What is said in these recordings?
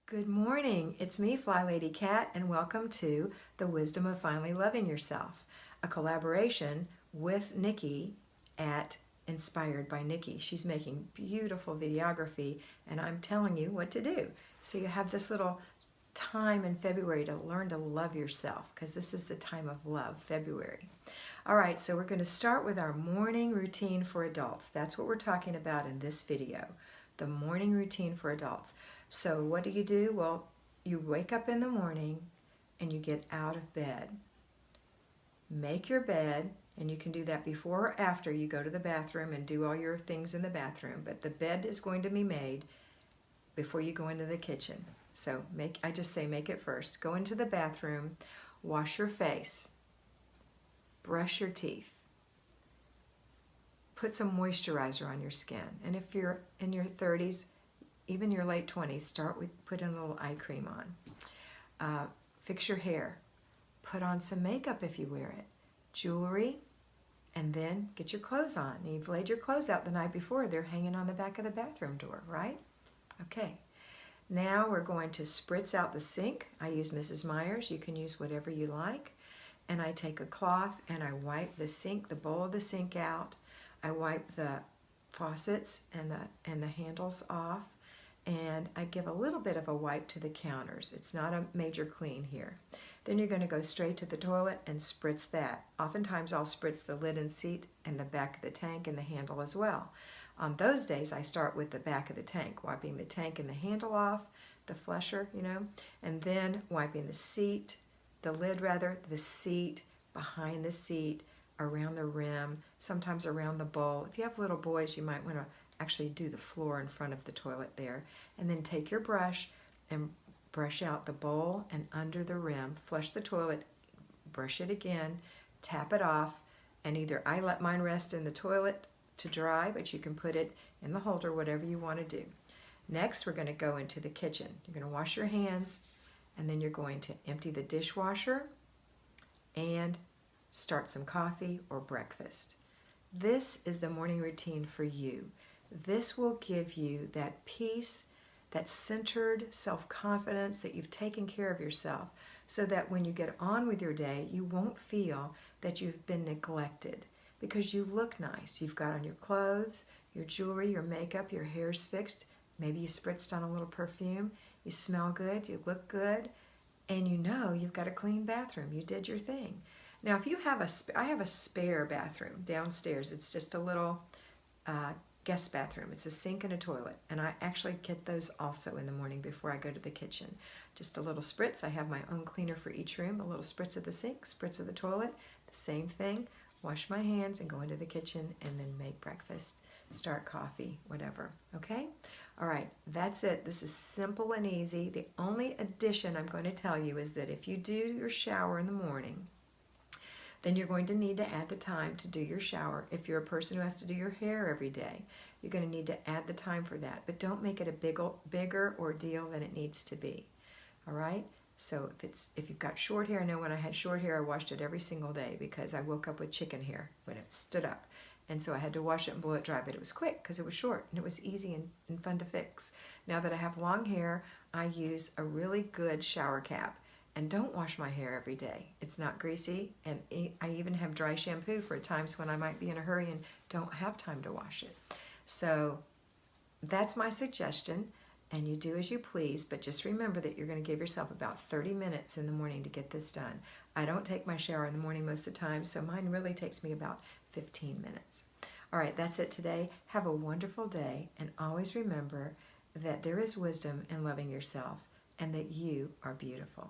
Good morning. It's me, FlyLady Kat, and welcome to The Wisdom of Finally Loving Yourself, a collaboration with Nikki at Inspired by Nikki. She's making beautiful videography, and I'm telling you what to do. So you have this little time in February to learn to love yourself, because this is the time of love, February. All right, so we're going to start with our morning routine for adults. That's what we're talking about in this video, the morning routine for adults. So what do? Well, you wake up in the morning and you get out of bed. Make your bed, and you can do that before or after you go to the bathroom and do all your things in the bathroom, but the bed is going to be made before you go into the kitchen. So I just say make it first. Go into the bathroom, wash your face, brush your teeth, put some moisturizer on your skin, and if you're in your 30s, even your late 20s, start with putting a little eye cream on. Fix your hair. Put on some makeup if you wear it. Jewelry, and then get your clothes on. And you've laid your clothes out the night before. They're hanging on the back of the bathroom door, right? Okay. Now we're going to spritz out the sink. I use Mrs. Meyer's. You can use whatever you like. And I take a cloth and I wipe the sink, the bowl of the sink out. I wipe the faucets and the handles off. And I give a little bit of a wipe to the counters. It's not a major clean here. Then you're going to go straight to the toilet and spritz that. Oftentimes I'll spritz the lid and seat and the back of the tank and the handle as well. On those days I start with the back of the tank, wiping the tank and the handle off, the flusher, and then wiping the seat, the lid rather, the seat, behind the seat, around the rim, sometimes around the bowl. If you have little boys, you might want to actually do the floor in front of the toilet there. And then take your brush and brush out the bowl and under the rim. Flush the toilet, brush it again, tap it off, and either I let mine rest in the toilet to dry, but you can put it in the holder, whatever you want to do. Next, we're going to go into the kitchen. You're going to wash your hands, and then you're going to empty the dishwasher and start some coffee or breakfast. This is the morning routine for you. This will give you that peace, that centered self-confidence that you've taken care of yourself, so that when you get on with your day, you won't feel that you've been neglected, because you look nice. You've got on your clothes, your jewelry, your makeup, your hair's fixed. Maybe you spritzed on a little perfume. You smell good, you look good, and you know you've got a clean bathroom. You did your thing. Now, if you have I have a spare bathroom downstairs. It's just a little guest bathroom. It's a sink and a toilet, and I actually get those also in the morning before I go to the kitchen. Just a little spritz. I have my own cleaner for each room. A little spritz of the sink, spritz of the toilet. The same thing. Wash my hands and go into the kitchen and then make breakfast, start coffee, whatever. Okay? All right, that's it. This is simple and easy. The only addition I'm going to tell you is that if you do your shower in the morning, then you're going to need to add the time to do your shower. If you're a person who has to do your hair every day, you're going to need to add the time for that. But don't make it a bigger ordeal than it needs to be. All right? So if you've got short hair, I know when I had short hair, I washed it every single day because I woke up with chicken hair when it stood up. And so I had to wash it and blow it dry, but it was quick because it was short and it was easy and fun to fix. Now that I have long hair, I use a really good shower cap. And don't wash my hair every day. It's not greasy, and I even have dry shampoo for times when I might be in a hurry and don't have time to wash it. So that's my suggestion, and you do as you please, but just remember that you're going to give yourself about 30 minutes in the morning to get this done. I don't take my shower in the morning most of the time, so mine really takes me about 15 minutes. All right, that's it today. Have a wonderful day, and always remember that there is wisdom in loving yourself and that you are beautiful.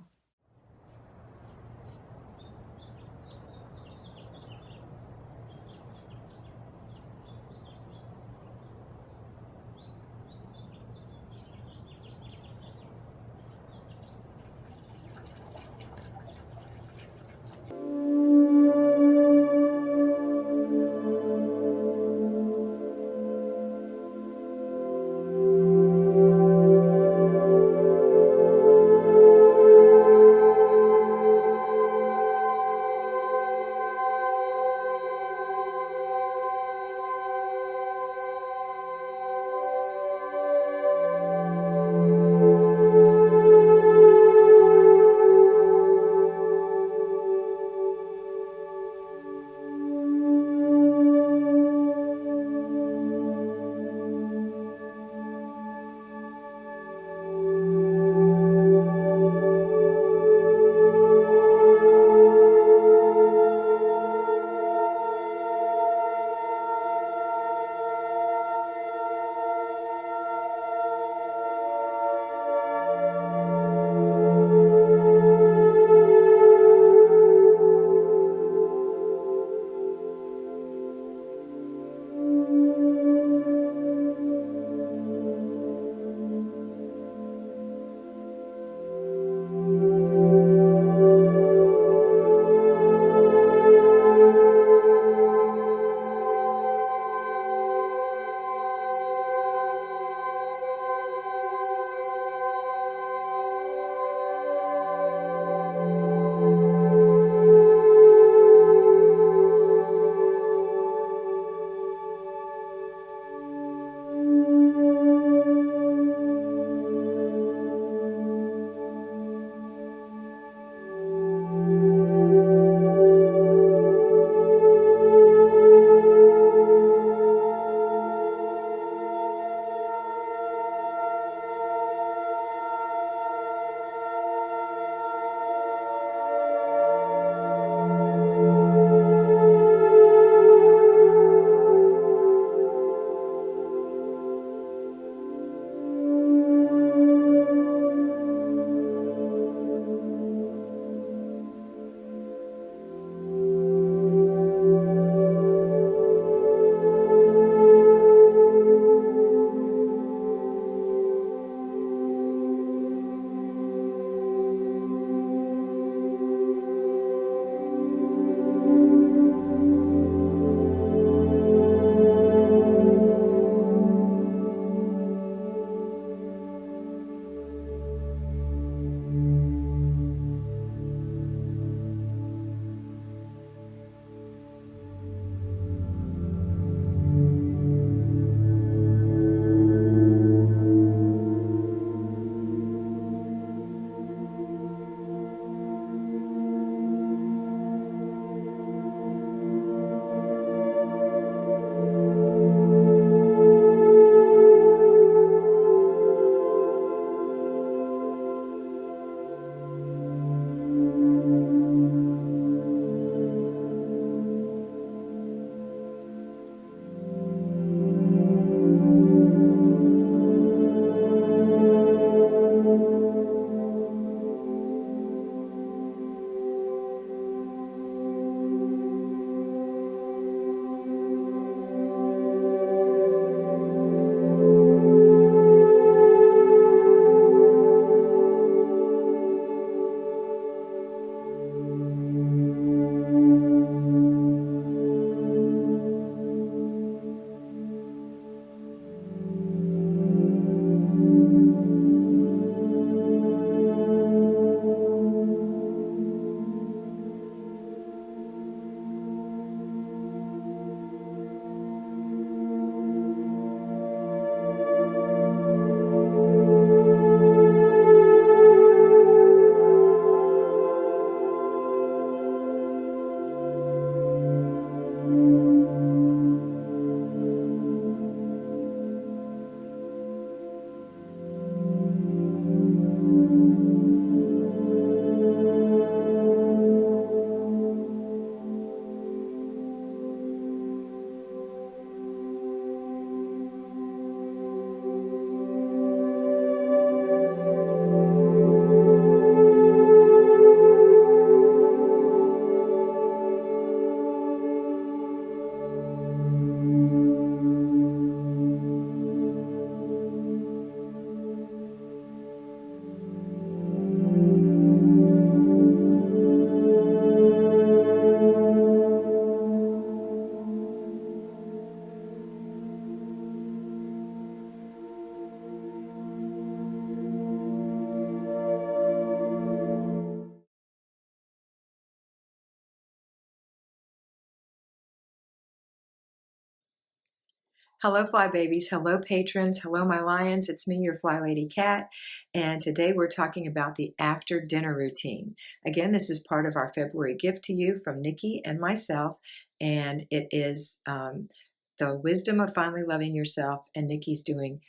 Hello, Fly Babies. Hello, patrons. Hello, my lions. It's me, your FlyLady Kat. And today we're talking about the after dinner routine. Again, this is part of our February gift to you from Nikki and myself. And it is the wisdom of finally loving yourself. And Nikki's doing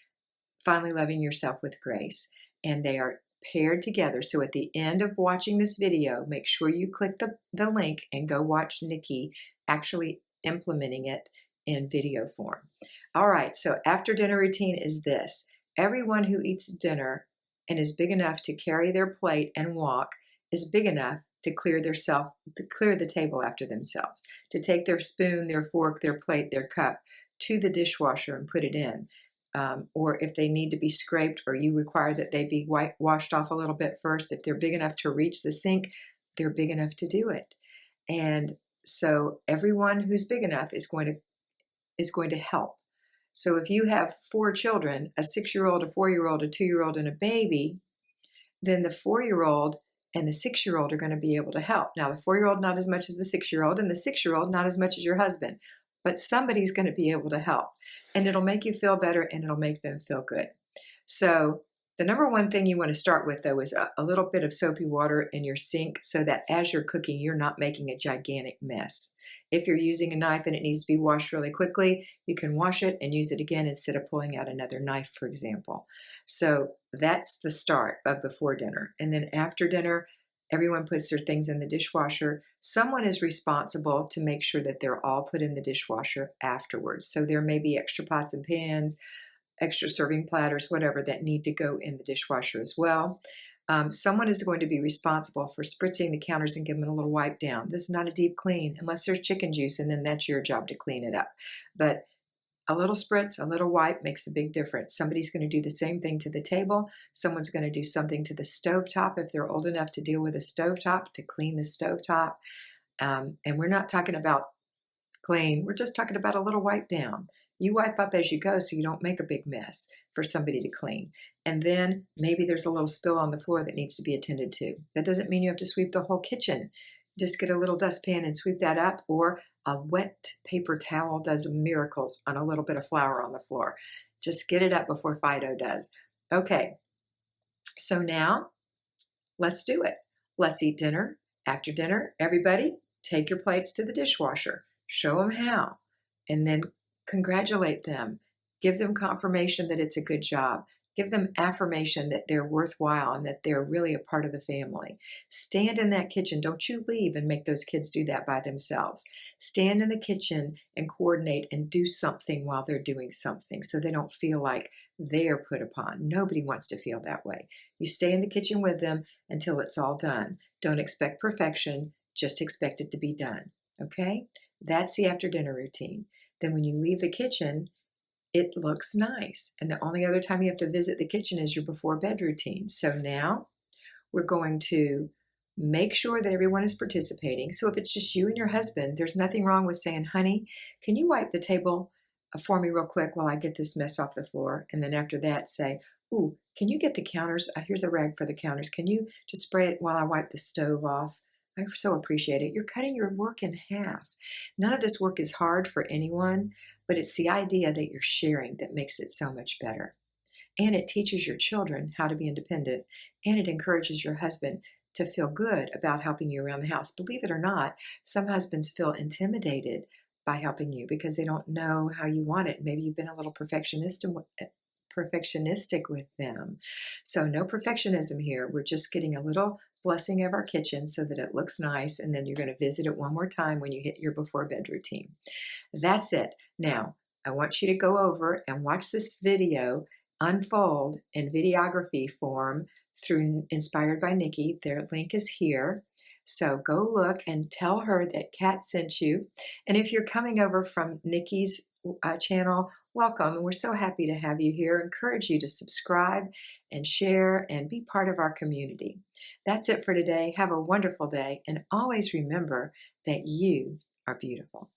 finally loving yourself with grace. And they are paired together. So at the end of watching this video, make sure you click the link and go watch Nikki actually implementing it in video form. All right, so after dinner routine is this. Everyone who eats dinner and is big enough to carry their plate and walk is big enough to clear the table after themselves, to take their spoon, their fork, their plate, their cup to the dishwasher and put it in. Or if they need to be scraped or you require that they be washed off a little bit first, if they're big enough to reach the sink, they're big enough to do it. And so everyone who's big enough is going to help. So if you have 4 children, a 6-year-old, a 4-year-old, a 2-year-old, and a baby, then the 4-year-old and the 6-year-old are going to be able to help. Now, the 4-year-old not as much as the 6-year-old, and the 6-year-old not as much as your husband, but somebody's going to be able to help. And it'll make you feel better and it'll make them feel good. So the number one thing you want to start with, though, is a little bit of soapy water in your sink so that as you're cooking, you're not making a gigantic mess. If you're using a knife and it needs to be washed really quickly, you can wash it and use it again instead of pulling out another knife, for example. So that's the start of before dinner. And then after dinner, everyone puts their things in the dishwasher. Someone is responsible to make sure that they're all put in the dishwasher afterwards. So there may be extra pots and pans, extra serving platters, whatever, that need to go in the dishwasher as well. Someone is going to be responsible for spritzing the counters and giving them a little wipe down. This is not a deep clean unless there's chicken juice, and then that's your job to clean it up. But a little spritz, a little wipe makes a big difference. Somebody's going to do the same thing to the table. Someone's going to do something to the stovetop if they're old enough to deal with a stovetop, to clean the stovetop. And we're not talking about clean. We're just talking about a little wipe down. You wipe up as you go so you don't make a big mess for somebody to clean. And then maybe there's a little spill on the floor that needs to be attended to. That doesn't mean you have to sweep the whole kitchen. Just get a little dustpan and sweep that up, or a wet paper towel does miracles on a little bit of flour on the floor. Just get it up before Fido does. Okay, so now let's do it. Let's eat dinner. After dinner, everybody take your plates to the dishwasher. Show them how, and then congratulate them. Give them confirmation that it's a good job. Give them affirmation that they're worthwhile and that they're really a part of the family. Stand in that kitchen. Don't you leave and make those kids do that by themselves. Stand in the kitchen and coordinate and do something while they're doing something so they don't feel like they are put upon. Nobody wants to feel that way. You stay in the kitchen with them until it's all done. Don't expect perfection. Just expect it to be done. Okay? That's the after dinner routine. Then when you leave the kitchen, it looks nice. And the only other time you have to visit the kitchen is your before bed routine. So now we're going to make sure that everyone is participating. So if it's just you and your husband, there's nothing wrong with saying, honey, can you wipe the table for me real quick while I get this mess off the floor? And then after that say, ooh, can you get the counters? Here's a rag for the counters. Can you just spray it while I wipe the stove off? I so appreciate it. You're cutting your work in half. None of this work is hard for anyone, but it's the idea that you're sharing that makes it so much better. And it teaches your children how to be independent, and it encourages your husband to feel good about helping you around the house. Believe it or not, some husbands feel intimidated by helping you because they don't know how you want it. Maybe you've been a little perfectionistic with them. So no perfectionism here. We're just getting a little blessing of our kitchen so that it looks nice, and then you're going to visit it one more time when you hit your before bed routine. That's it. Now, I want you to go over and watch this video unfold in videography form through Inspired by Nikki. Their link is here. So go look and tell her that Kat sent you. And if you're coming over from Nikki's channel, welcome. We're so happy to have you here. Encourage you to subscribe and share and be part of our community. That's it for today. Have a wonderful day, and always remember that you are beautiful.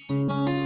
you.